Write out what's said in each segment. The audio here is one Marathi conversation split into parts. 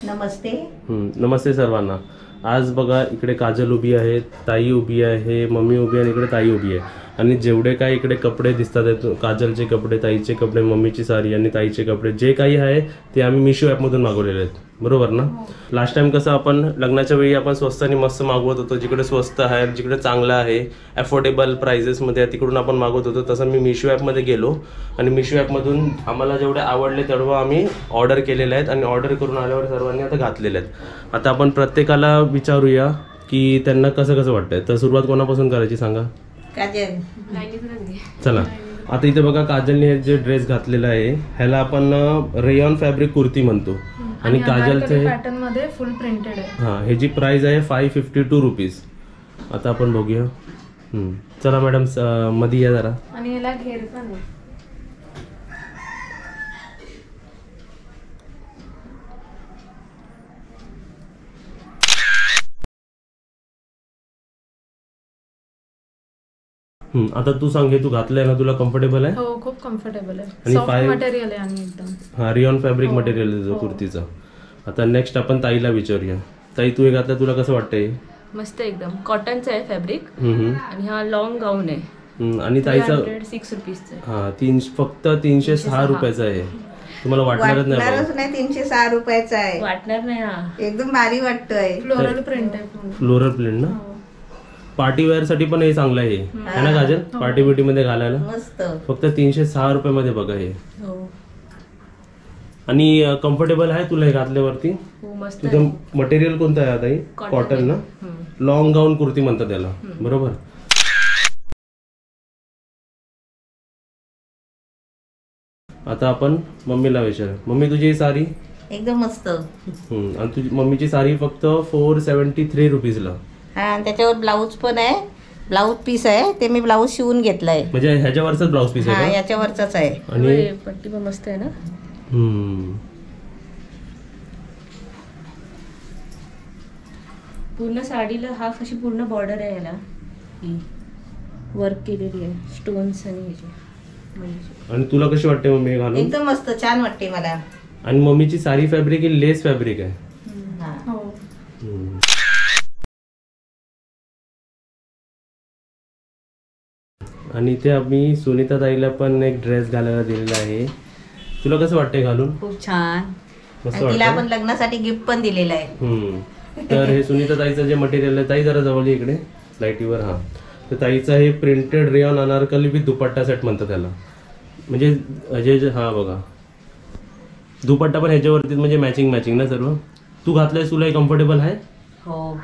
नमस्ते. नमस्ते सर्वांना. आज बघा इकडे काजल उभी आहे, ताई उभी आहे, मम्मी उभी आहे आणि इकडे ताई उभी आहे. आणि जेवढे काही इकडे कपडे दिसतात, काजलचे कपडे, ताईचे कपडे, मम्मीची साडी आणि ताईचे कपडे जे काही आहे ते आम्ही मिशो ॲपमधून मागवलेले आहेत, बरोबर ना? लास्ट टाइम कसं आपण लग्नाच्या वेळी आपण स्वस्त आणि मस्त मागवत होतो, जिकडे स्वस्त आहे, जिकडे चांगलं आहे, अफोर्डेबल प्राइजेसमध्ये तिकडून आपण मागवत होतो. तसं मी मिशो ॲपमध्ये गेलो आणि मिशो ॲपमधून आम्हाला जेवढे आवडले तेवढं आम्ही ऑर्डर केलेले आहेत आणि ऑर्डर करून आल्यावर सर्वांनी आता घातलेले आहेत. आता आपण प्रत्येकाला विचारूया की त्यांना कसं कसं वाटतंय. तर सुरुवात कोणापासून करायची सांगा? काजल. चला, आता इथे बघा काजलने हे जे ड्रेस घातलेला आहे ह्याला आपण रेयॉन फॅब्रिक कुर्ती म्हणतो आणि काजलचे पॅटर्न मध्ये फुल प्रिंटेड आहे. हां, ह्याची प्राइस आहे 552 रुपीज. आता आपण बघूया. चला मॅडम, मध्ये या जरा. आणि याला घेर पण आहे. आता तू सांग, हे तू घातलंय ना, तुला कम्फर्टेबल आहे? हो, खूप कम्फर्टेबल आहे. आणि सॉफ्ट मटेरियल आहे आणि एकदम. हा, रियॉन फॅब्रिक मटेरियल आहे जो कुर्तीचा. आता नेक्स्ट आपण ताईला विचारूया. ताई, तू हे घातलं, तुला कसं वाटतंय? मस्त, एकदम कॉटनचं आहे फॅब्रिक आणि हा लॉंग गाऊन आहे आणि ताईचा 6 रुपीजचा. हा, फक्त 306 रुपयाचा आहे. तुम्हाला वाटणारच नाही 306 रुपयाचा आहे. वाटणार नाही. हा, एकदम भारी वाटतोय. फ्लोरल प्रिंट आहे. फ्लोरल प्रिंट ना? पार्टी वेअर साठी पण हे चांगलं आहे ना काजल? पार्टी बिटी मध्ये घालायला मस्त. फक्त 306 रुपयामध्ये बघा हे. हो, आणि कम्फर्टेबल आहे तुला हे घातल्यावरती? हो, मस्त. तुझं मटेरियल कोणतं आहे आता? कॉटन ना? लॉंग गाऊन कुर्ती म्हणतात त्याला, बरोबर? आता आपण मम्मीला विचार. मम्मी, तुझी साडी एकदम मस्त. आणि तुझी मम्मीची साडी फक्त 473 रुपीजला. हा, आणि त्याच्यावर ब्लाऊज पण आहे. ब्लाऊज पीस आहे, ते मी ब्लाऊज शिवून घेतलाय. म्हणजे ह्याच्यावरचाच ब्लाऊज पीस आहे हा, का? याच्यावरचाच आहे. आणि पट्टी पण मस्त आहे ना. पूर्ण साडीला हा अशी पूर्ण बॉर्डर आहे, याला वर्क केलेली आहे, स्टोन्स आणि ह्याची. आणि तुला कशी वाटते मम्मी घालून? एकदम मस्त, छान वाटते मला. आणि मम्मीची साडी फॅब्रिक ही लेस फॅब्रिक आहे. हो. आणि इथे आम्ही सुनीता ताईला पण एक ड्रेस घालायला दिलेला आहे. तुला कसं वाटतंय घालून? खूप छान. मस्त तिला आपण वाटतं. लग्नासाठी गिफ्ट पण दिलेलं आहे. तर हे सुनीता ताईचं जे मटेरियल आहे, ताई जरा जवळ इकडे लाईटीवर. हा, तर ताईचं हे printed rayon Anarkali with dupatta set म्हणतात त्याला. म्हणजे हा बघा, दुपट्टा पण ह्याच्यावरती म्हणजे मॅचिंग ना सर्व. तू घातलंय, तुला हे कम्फर्टेबल आहे? हो,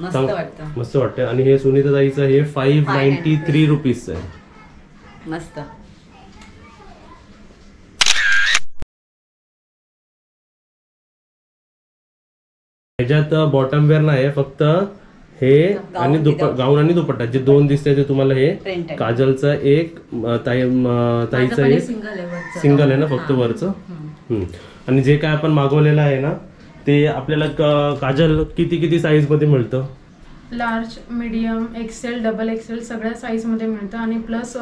मस्त वाटतं. मस्त वाटतं. आणि हे सुनीता ताईचं हे 593 रुपीजचं आहे. मस्त. ह्याच्यात बॉटम वेअर नाही, फक्त हे आणि गाऊन आणि दुपट्टा जे दोन दिसते ते तुम्हाला हे काजलचं एक, ताईचं एक सिंगल आहे ना फक्त वरचं. आणि जे काय आपण मागवलेलं आहे ना ते आपल्याला काजल किती साईज मध्ये मिळतं? Large, medium, XL, double XL सगळ्या साईज मध्ये मिळतं आणि प्लस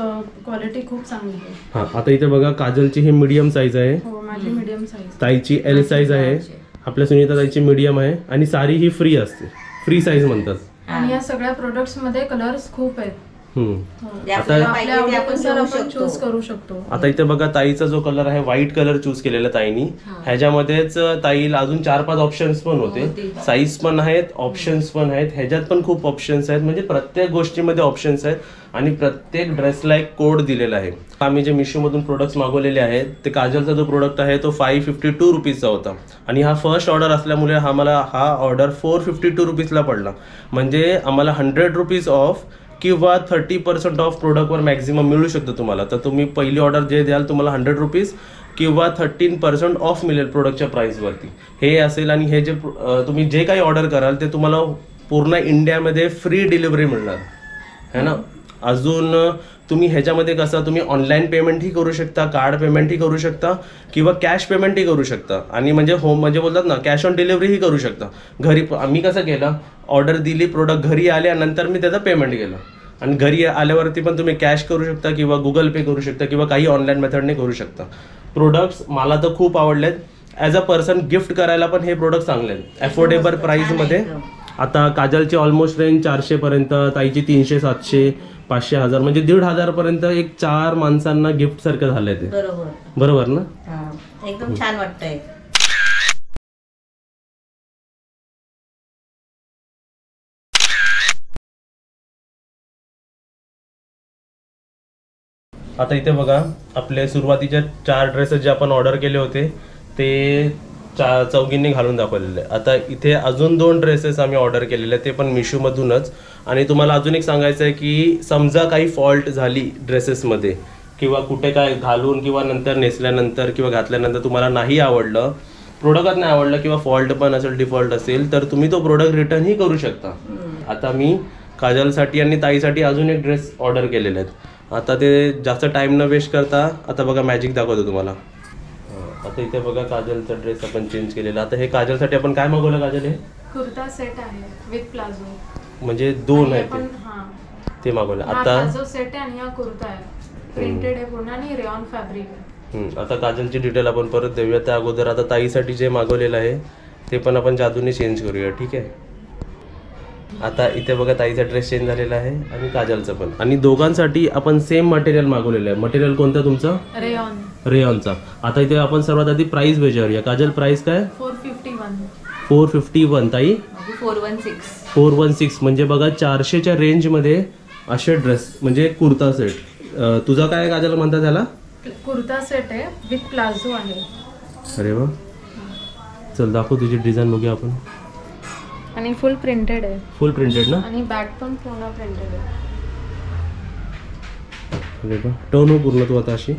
क्वालिटी खूप चांगली आहे. हा, आता इथे बघा काजलची ही मीडियम साईज आहे. हो, माझी मीडियम साईज. ताईची एल साईज आहे. आपल्या सुनीता ताईची मीडियम आहे. आणि साडी ही फ्री असते, फ्री साईज म्हणतात. आणि या सगळ्या प्रोडक्ट्स मध्ये कलर्स खूप आहेत. आपण चूज करू शकतो. आता इथे बघा ताईचा जो कलर आहे व्हाईट कलर चूज केलेला ताईनी. ह्याच्यामध्येच ताईला अजून 4-5 ऑप्शन्स पण होते, साईज पण आहेत, ऑप्शन्स पण आहेत. ह्याच्यात पण खूप ऑप्शन्स आहेत. म्हणजे प्रत्येक गोष्टीमध्ये ऑप्शन्स आहेत आणि प्रत्येक ड्रेसला एक कोड दिलेला आहे. आम्ही जे मिशो मधून प्रोडक्ट्स मागवलेले आहेत ते काजलचा जो प्रोडक्ट आहे तो 552 रुपीजचा होता आणि हा फर्स्ट ऑर्डर असल्यामुळे आम्हाला हा ऑर्डर 452 रुपीजला पडला. म्हणजे आम्हाला 100 रुपीज ऑफ किंवा 30% ऑफ प्रोडक्टवर मॅक्झिमम मिळू शकतो तुम्हाला. तर तुम्ही पहिली ऑर्डर जे द्याल तुम्हाला 100 रुपीज किंवा 13% ऑफ मिळेल प्रोडक्टच्या प्राइसवरती. हे असेल. आणि हे जे तुम्ही जे काही ऑर्डर कराल ते तुम्हाला पूर्ण इंडियामध्ये फ्री डिलिव्हरी मिळणार है ना. अजून तुम्ही ह्याच्यामध्ये कसं तुम्ही ऑनलाईन पेमेंटही करू शकता, कार्ड पेमेंटही करू शकता किंवा कॅश पेमेंटही करू शकता. आणि म्हणजे म्हणजे बोलतात ना कॅश ऑन डिलिव्हरीही करू शकता. घरी आम्ही कसं केलं, ऑर्डर दिली, प्रोडक्ट घरी आल्यानंतर मी त्याचं पेमेंट केलं. आणि घरी आल्यावरती पण तुम्ही कॅश करू शकता किंवा गुगल पे करू शकता किंवा काही ऑनलाईन मेथडने करू शकता. प्रोडक्ट्स मला तर खूप आवडलेत. ॲज अ पर्सन गिफ्ट करायला पण हे प्रोडक्ट चांगले आहेत अफोर्डेबल प्राईसमध्ये. एकदम. आता काजलची ऑलमोस्ट रेंज 400 पर्यंत, ताईची 300, 700, 500, 1000 म्हणजे 1,500 पर्यंत एक 4 माणसांना गिफ्ट सारखं झालंय ते. बरोबर ना? हा, एकदम छान वाटतंय. आता इथे बघा आपले सुरुवातीच्या 4 ड्रेसेस जे आपण ऑर्डर केले होते ते चौघींनी घालून दाखवलेले. आता इथे अजून 2 ड्रेसेस आम्ही ऑर्डर केलेले ते पण मिशोमधूनच. आणि तुम्हाला अजून एक सांगायचं आहे की समजा काही फॉल्ट झाली ड्रेसेसमध्ये किंवा कुठे काय घालून किंवा नंतर नेसल्यानंतर किंवा घातल्यानंतर तुम्हाला नाही आवडलं, प्रोडक्टच नाही आवडलं किंवा फॉल्ट पण असेल, डिफॉल्ट असेल, तर तुम्ही तो प्रोडक्ट रिटर्नही करू शकता. आता मी काजलसाठी आणि ताईसाठी अजून एक ड्रेस ऑर्डर केलेले आहेत. आता ते जास्त टाइम न वेस्ट करता आता बघा मॅजिक दाखवतो तुम्हाला. आता इथे बघा काजलचा ड्रेस आपण चेंज केलेला. आता हे काजलसाठी आपण काय मागवलं काजल? हे कुर्ता सेट आहे विथ प्लाझो, म्हणजे 2 आहेत पण हा ते मागवलं. हा आता प्लाझो सेट आहे आणि हा कुर्ता आहे, प्रिंटेड आहे पूर्ण आणि रेऑन फॅब्रिक आहे. आता काजलची डिटेल आपण परत देऊया. त्या अगोदर आता ताईसाठी जे मागवलेलं आहे ते पण आपण जादूने चेंज करूया, ठीक आहे? आता इथे बघा ताईचा ड्रेस चेंज झालेला आहे आणि काजलचं पण. आणि दोघांसाठी आपण सेम मटेरियल मागवलेलं आहे. मटेरियल कोणतं तुमचं? रेऑन. रेऑनचा. आता इथे आपण सर्वात आधी प्राइस विचारूया. काजल प्राइस काय? 451. 451. ताई 416. 416 म्हणजे बघा 400च्या रेंजमध्ये असे ड्रेस म्हणजे कुर्ता सेट. तुझा काय काजल म्हणतात त्याला? कुर्ता सेट आहे विथ प्लाझो आहे. अरे वा, चल दाखव तुझी डिझाईन बघूया आपण. आणि फुल प्रिंटेड आहे. फुल प्रिंटेड ना? आणि बॅक पण पूर्ण प्रिंटेड आहे. अरे वा, टर्न हो पूर्ण तू आता अशी.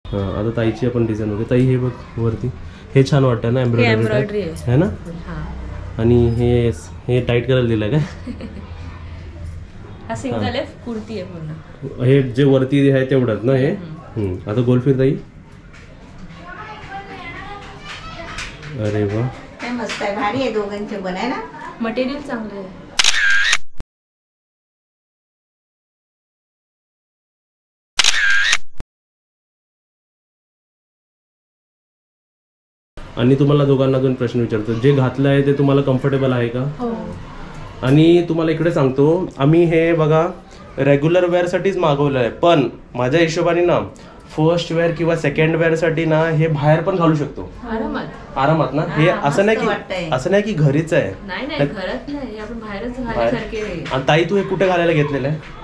हा, आता ताईची आपण डिझाईन बघू. ताई हे बघ वरती, हे छान वाटतं ना एम्ब्रॉयडरी आहे ना? आणि हे टाईट करायला दिलं काय? हा सिंगल आहे, कुर्ती आहे पूर्ण. हे जे वरती आहे तेवढंच ना हे? आता गोल फिर ताई. अरे वा, काय मस्त आहे, भारी आहे दोघांचे पण आहे ना. मटेरियल चांगलं आहे. आणि तुम्हाला दोघांना अजून प्रश्न विचारतो, जे घातलं आहे ते तुम्हाला कम्फर्टेबल आहे का? हो. आणि तुम्हाला इकडे सांगतो, आम्ही हे बघा रेग्युलर वेअरसाठीच मागवलं आहे, पण माझ्या हिशोबाने ना फर्स्ट वेअर किंवा सेकंड वेअरसाठी ना हे बाहेर पण घालू शकतो आरामात ना. हे असं नाही की घरीच आहे. नाही घरात नाही, आपण बाहेरच घालायसारखे. आणि ताई तू हे कुठे घालायला घेतलेलं आहे?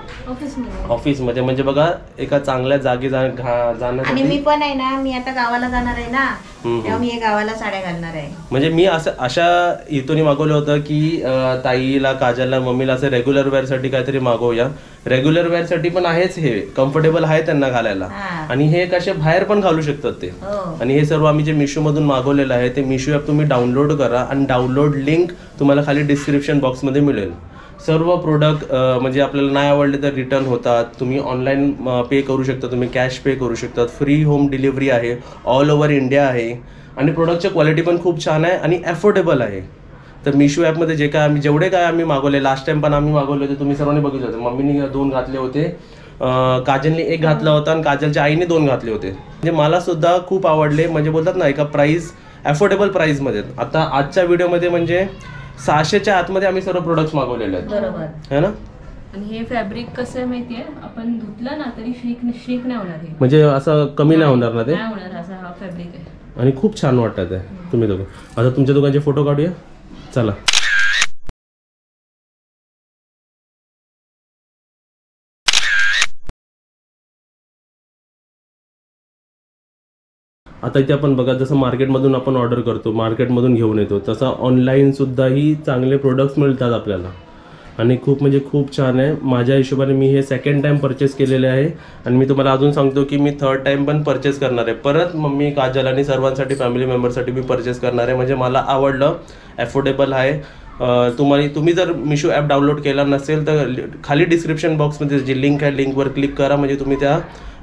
ऑफिसमध्ये. म्हणजे बघा एका चांगल्या जागी जाण्यासाठी. आणि मी पण आहे ना, मी आता गावाला जाणार आहे ना, तेव्हा मी गावाला साड्या घालणार आहे. म्हणजे मी असं अशा इथून मागवलं होतं की ताईला, काजलला, मम्मीला असं रेग्युलर वेअर साठी काहीतरी मागवूया. रेग्युलर वेअर साठी पण आहेच, हे कम्फर्टेबल आहे त्यांना घालायला. आणि हे कसे बाहेर पण घालू शकतात ते. आणि हे सर्व आम्ही जे मिशो मधून मागवलेलं आहे ते मिशो ॲप तुम्ही डाउनलोड करा आणि डाउनलोड लिंक तुम्हाला खाली डिस्क्रिप्शन बॉक्समध्ये मिळेल. सर्व प्रोडक्ट म्हणजे आपल्याला नाही आवडले तर रिटर्न होतात. तुम्ही ऑनलाईन पे करू शकता, तुम्ही कॅश पे करू शकतात. फ्री होम डिलिव्हरी आहे, ऑल ओव्हर इंडिया आहे. आणि प्रोडक्टची क्वालिटी पण खूप छान आहे आणि अफोर्डेबल आहे. तर मिशो ॲपमध्ये जे काय आम्ही जेवढे काय आम्ही मागवले, लास्ट टाइम पण आम्ही मागवले होते, तुम्ही सर्वांनी बघितलं होतं. मम्मीने 2 घातले होते, काजलने 1 घातला होता आणि काजलच्या आईने 2 घातले होते. म्हणजे मला सुद्धा खूप आवडले. म्हणजे बोलतात ना एका प्राइस अफोर्डेबल प्राइसमध्ये. आता आजच्या व्हिडिओमध्ये म्हणजे 600च्या आतमध्ये आम्ही सर्व प्रोडक्ट्स मागवलेले आहेत. बरोबर है ना? आणि हे फॅब्रिक कसं आहे माहितीये, आपण धुतलं ना तरी श्रिंक नाही होणार. हे म्हणजे असं कमी नाही होणार ना ते? नाही होणार, असा हा फॅब्रिक आहे. आणि खूप छान वाटतात ते. तुम्ही दोघं आता तुमच्या दोघांचे फोटो काढूया, चला. आता इथे आपण बघा, जसं मार्केटमधून आपण ऑर्डर करतो, मार्केटमधून घेऊन येतो, तसं ऑनलाईन सुद्धाही चांगले प्रोडक्ट्स मिळतात आपल्याला. आणि खूप म्हणजे खूप छान आहे. माझ्या हिशोबाने मी हे सेकंड टाइम परचेस केलेले आहे. आणि मी तुम्हाला अजून सांगतो की मी थर्ड टाइम पण परचेस करणार आहे. परत मम्मी, काजल आणि सर्वांसाठी, फॅमिली मेंबरसाठी मी परचेस करणार आहे. म्हणजे मला आवडलं, अफोर्डेबल आहे. तुम्ही जर मिशो ॲप डाउनलोड केला नसेल तर खाली डिस्क्रिप्शन बॉक्समध्ये जी लिंक आहे लिंकवर क्लिक करा, म्हणजे तुम्ही त्या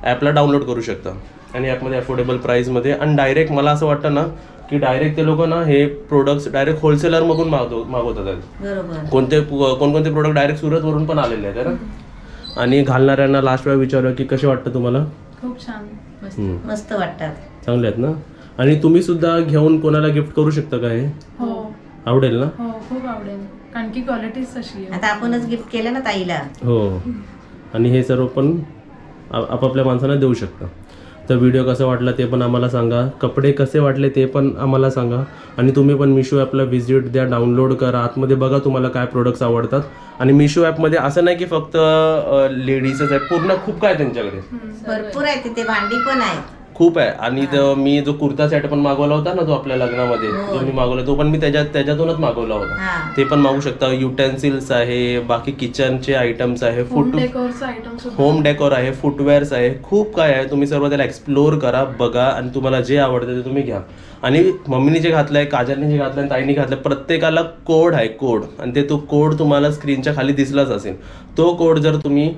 ॲपला डाउनलोड करू शकता आणि ॲपमध्ये अफोर्डेबल प्राईसमध्ये. आणि डायरेक्ट मला असं वाटतं ना की डायरेक्ट ते लोक ना हे प्रोडक्ट्स डायरेक्ट होलसेलरमधून मागवतात आहेत. बरोबर. कोणकोणते प्रोडक्ट डायरेक्ट सुरतवरून पण आलेले आहेत ना. आणि घालणाऱ्यांना लास्ट वेळा विचारूया की कसे वाटतं तुम्हाला? खूप छान. मस्त वाटतात. चांगले आहेत ना. आणि तुम्ही सुद्धा घेऊन कोणाला गिफ्ट करू शकता का हे? हो आवडेल ना? हो खूप आवडेल, कारण की क्वालिटी तशी आहे. आता आपणच गिफ्ट केलं ना ताईला. हो. आणि हे सर्व पण आपापल्या माणसांना देऊ शकता. तर व्हिडिओ कसा वाटला ते पण आम्हाला सांगा, कपडे कसे वाटले ते पण आम्हाला सांगा. आणि तुम्ही पण मिशो ॲपला व्हिजिट द्या, डाउनलोड करा, आतमध्ये बघा तुम्हाला काय प्रोडक्ट्स आवडतात. आणि मिशो ॲपमध्ये असं नाही की फक्त लेडीजच आहे, पूर्ण खूप काय त्यांच्याकडे भरपूर आहे तिथे, भांडी पण आहे खूप आहे. आणि मी जो कुर्ता सेट पण मागवला होता ना, तो आपल्या लग्नामध्ये जो मी मागवला तो पण मी त्याच्यातूनच मागवला होता. ते पण मागू शकता. युटेन्सिल्स आहे, बाकी किचनचे आयटम्स आहे, होम डेकोर आहे, फुटवेअर्स आहे, खूप काय आहे. तुम्ही सर्व त्याला एक्सप्लोर करा, बघा आणि तुम्हाला जे आवडतं ते तुम्ही घ्या. आणि मम्मीने जे घातलंय, काजलने जे घातलंय, ताईने घातलंय, प्रत्येकाला कोड आहे, कोड. आणि तो कोड तुम्हाला स्क्रीनच्या खाली दिसलाच असेल. तो कोड जर तुम्ही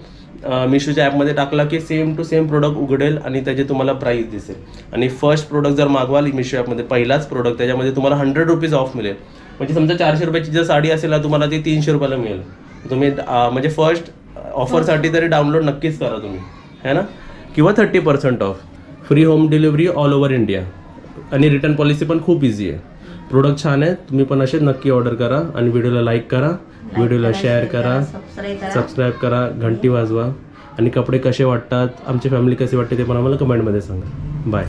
मिशोच्या ॲपमध्ये टाकला की सेम टू सेम प्रोडक्ट उघडेल आणि त्याचे तुम्हाला प्राईस दिसेल. आणि फर्स्ट प्रोडक्ट जर मागवाल मिशो ॲपमध्ये, पहिलाच प्रोडक्ट, त्याच्यामध्ये तुम्हाला 100 रुपीज ऑफ मिळेल. म्हणजे समजा 400 रुपयाची जर साडी असेल ना, तुम्हाला ती 300 रुपयाला मिळेल. तुम्ही म्हणजे फर्स्ट ऑफरसाठी तरी डाउनलोड नक्कीच करा तुम्ही, है ना. किंवा 30% of, free home delivery all over India. आणि रिटर्न पॉलिसी पण खूप इझी आहे. प्रोडक्ट छान आहे, तुम्ही पण असेच नक्की ऑर्डर करा. आणि व्हिडिओला लाईक करा, व्हिडिओला शेअर करा, सबस्क्राईब करा, घंटी वाजवा. आणि कपडे कसे वाटतात, आमची फॅमिली कशी वाटते ते पण आम्हाला कमेंटमध्ये सांगा. बाय.